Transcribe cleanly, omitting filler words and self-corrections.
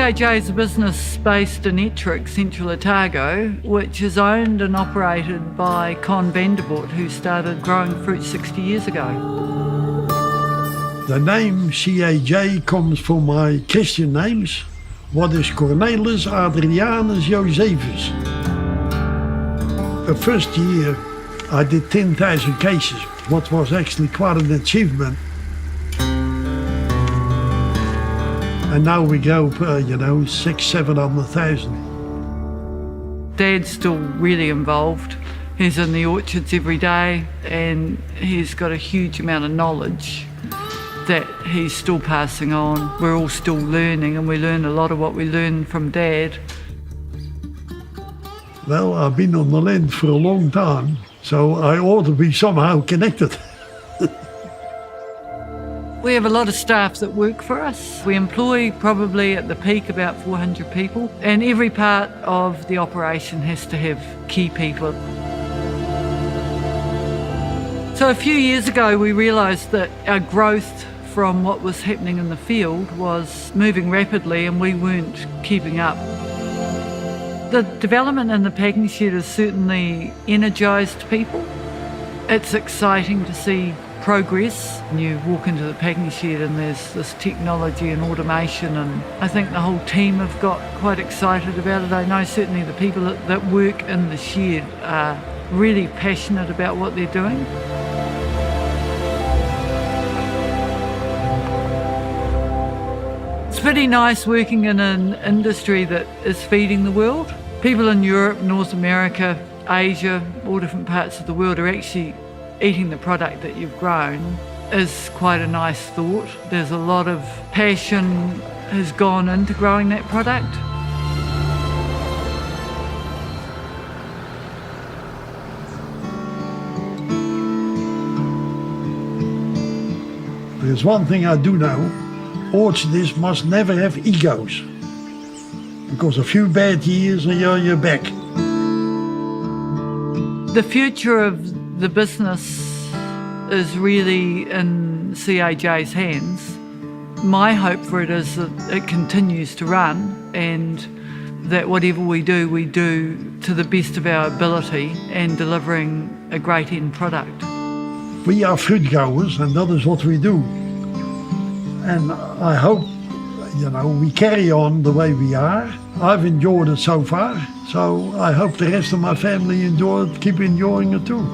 CAJ is a business based in Ettrick, Central Otago, which is owned and operated by Con van der Voort, who started growing fruit 60 years ago. The name CAJ comes from my Christian names. What is Cornelis Adrianus Josephus. The first year I did 10,000 cases, what was actually quite an achievement. And now we go, 600,000-700,000. Dad's still really involved. He's in the orchards every day and he's got a huge amount of knowledge that he's still passing on. We're all still learning and we learn a lot of what we learn from Dad. Well, I've been on the land for a long time, so I ought to be somehow connected. We have a lot of staff that work for us. We employ probably at the peak about 400 people, and every part of the operation has to have key people. So a few years ago we realised that our growth from what was happening in the field was moving rapidly and we weren't keeping up. The development in the packing shed has certainly energised people. It's exciting to see progress. You walk into the packing shed and there's this technology and automation, and I think the whole team have got quite excited about it. I know certainly the people that work in the shed are really passionate about what they're doing. It's pretty nice working in an industry that is feeding the world. People in Europe, North America, Asia, all different parts of the world are actually eating the product that you've grown is quite a nice thought. There's a lot of passion has gone into growing that product. There's one thing I do know, orchardists must never have egos. Because a few bad years and you're back. The future of the business is really in CAJ's hands. My hope for it is that it continues to run and that whatever we do to the best of our ability and delivering a great end product. We are fruit growers and that is what we do. And I hope, we carry on the way we are. I've enjoyed it so far, so I hope the rest of my family keep enjoying it too.